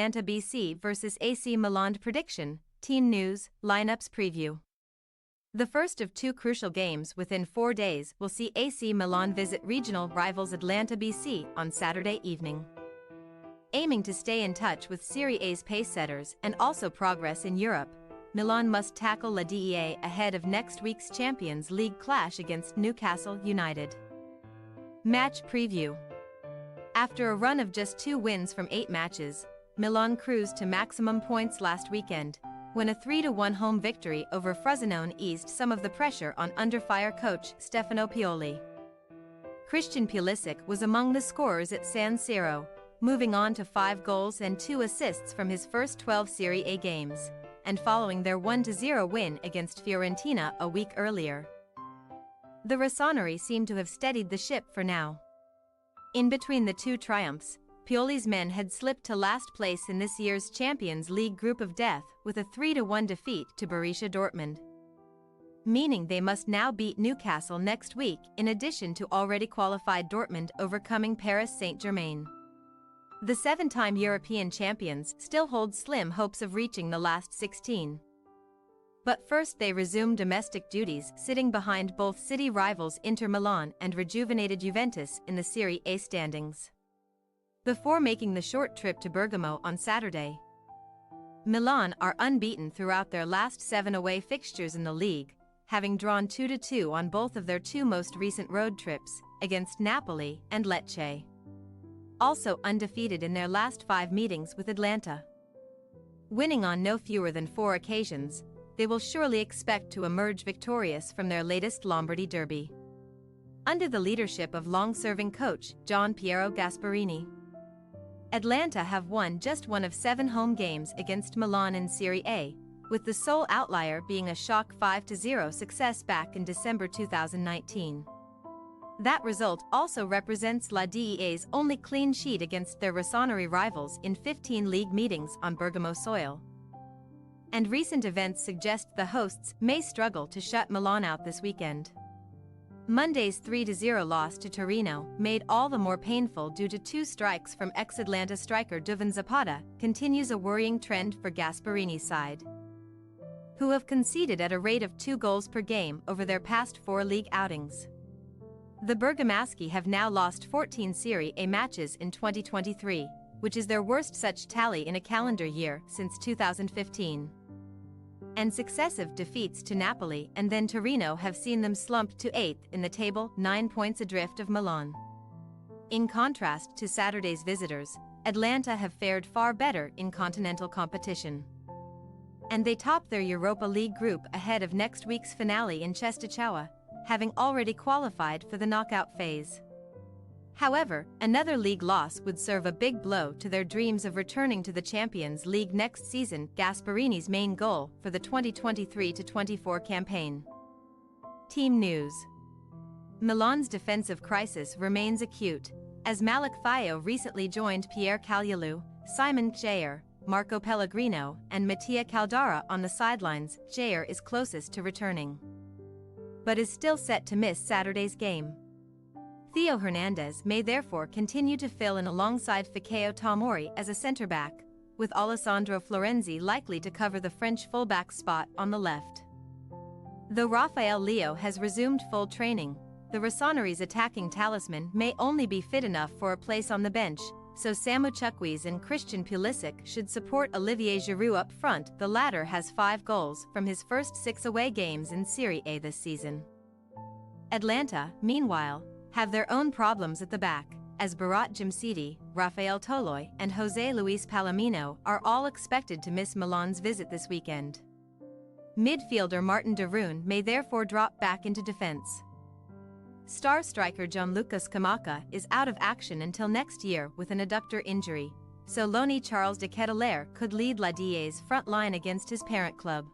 Atalanta BC vs AC Milan prediction, team news, lineups preview. The first of two crucial games within 4 days will see AC Milan visit regional rivals Atalanta BC on Saturday evening. Aiming to stay in touch with Serie A's pace-setters and also progress in Europe, Milan must tackle La DEA ahead of next week's Champions League clash against Newcastle United. Match preview. After a run of just 2 wins from 8 matches, Milan cruised to maximum points last weekend, when a 3-1 home victory over Frosinone eased some of the pressure on under-fire coach Stefano Pioli. Christian Pulisic was among the scorers at San Siro, moving on to 5 goals and 2 assists from his first 12 Serie A games, and following their 1-0 win against Fiorentina a week earlier. The Rossoneri seemed to have steadied the ship for now. In between the 2 triumphs, Pioli's men had slipped to last place in this year's Champions League group of death with a 3-1 defeat to Borussia Dortmund. Meaning they must now beat Newcastle next week in addition to already qualified Dortmund overcoming Paris Saint-Germain. The 7-time European champions still hold slim hopes of reaching the last 16. But first they resume domestic duties, sitting behind both city rivals Inter Milan and rejuvenated Juventus in the Serie A standings. Before making the short trip to Bergamo on Saturday, Milan are unbeaten throughout their last 7 away fixtures in the league, having drawn 2-2 on both of their 2 most recent road trips, against Napoli and Lecce. Also undefeated in their last 5 meetings with Atalanta. Winning on no fewer than 4 occasions, they will surely expect to emerge victorious from their latest Lombardy derby. Under the leadership of long-serving coach Gian Piero Gasperini, Atalanta have won just 1 of 7 home games against Milan in Serie A, with the sole outlier being a shock 5-0 success back in December 2019. That result also represents La DEA's only clean sheet against their Rossoneri rivals in 15 league meetings on Bergamo soil. And recent events suggest the hosts may struggle to shut Milan out this weekend. Monday's 3-0 loss to Torino, made all the more painful due to 2 strikes from ex-Atalanta striker Duvan Zapata, continues a worrying trend for Gasperini's side, who have conceded at a rate of 2 goals per game over their past 4 league outings. The Bergamaschi have now lost 14 Serie A matches in 2023, which is their worst such tally in a calendar year since 2015. And successive defeats to Napoli and then Torino have seen them slump to 8th in the table, 9 points adrift of Milan. In contrast to Saturday's visitors, Atalanta have fared far better in continental competition. And they topped their Europa League group ahead of next week's finale in Cestaccia, having already qualified for the knockout phase. However, another league loss would serve a big blow to their dreams of returning to the Champions League next season, Gasperini's main goal for the 2023-24 campaign. Team news. Milan's defensive crisis remains acute, as Malik Thiaw recently joined Pierre Kalulu, Simon Kjaer, Marco Pellegrino, and Mattia Caldara on the sidelines. Kjaer is closest to returning, but is still set to miss Saturday's game. Theo Hernandez may therefore continue to fill in alongside Fikayo Tomori as a centre-back, with Alessandro Florenzi likely to cover the French fullback spot on the left. Though Rafael Leo has resumed full training, the Rossoneri's attacking talisman may only be fit enough for a place on the bench, so Samu Chukwueze and Christian Pulisic should support Olivier Giroud up front. The latter has 5 goals from his first 6 away games in Serie A this season. Atalanta, meanwhile, have their own problems at the back, as Berat Djimsiti, Rafael Toloi, and José Luis Palomino are all expected to miss Milan's visit this weekend. Midfielder Martin de Roon may therefore drop back into defense. Star striker Gianluca Scamacca is out of action until next year with an adductor injury, so loanee Charles de Ketelaere could lead La DEA's front line against his parent club.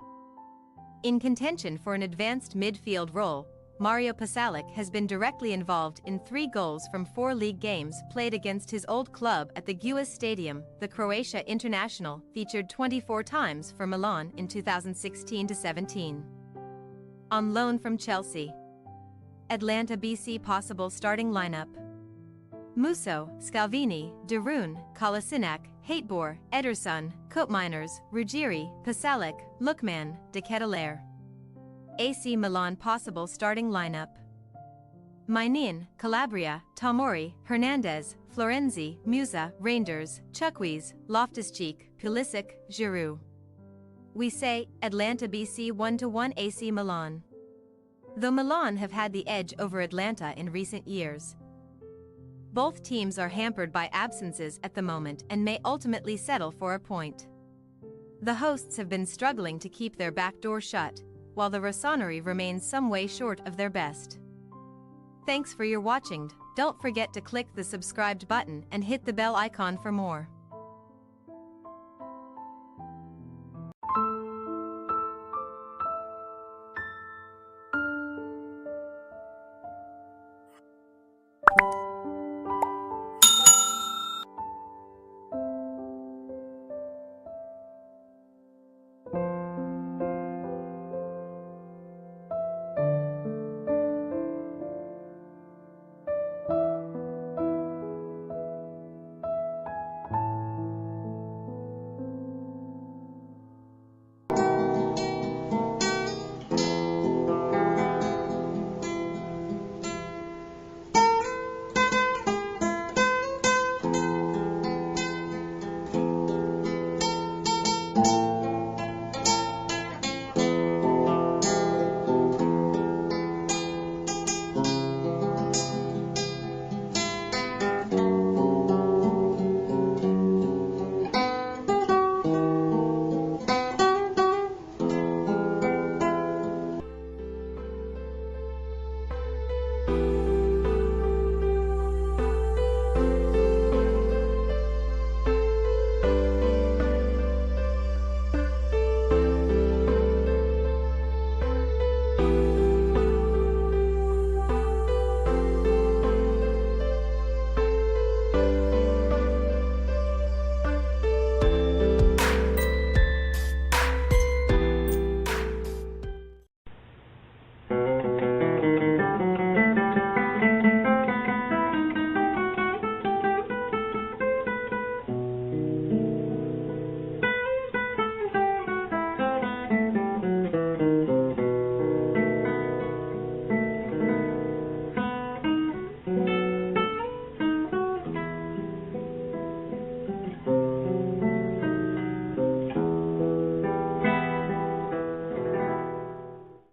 In contention for an advanced midfield role, Mario Pasalic has been directly involved in 3 goals from 4 league games played against his old club at the Guas Stadium. The Croatia international featured 24 times for Milan in 2016-17. On loan from Chelsea. Atalanta BC possible starting lineup: Musso, Scalvini, De Roon, Kolasinac, Hateboer, Ederson, Koopmeiners, Ruggieri, Pasalic, Lookman, De Ketelaere. AC Milan possible starting lineup. Mainin, Calabria, Tomori, Hernandez, Florenzi, Musa, Reinders, Chukwueze, Loftus-Cheek, Pulisic, Giroud. We say, Atalanta BC 1-1 AC Milan. Though Milan have had the edge over Atalanta in recent years, both teams are hampered by absences at the moment and may ultimately settle for a point. The hosts have been struggling to keep their back door shut, while the Rossoneri remains some way short of their best. Thanks for your watching. Don't forget to click the subscribed button and hit the bell icon for more.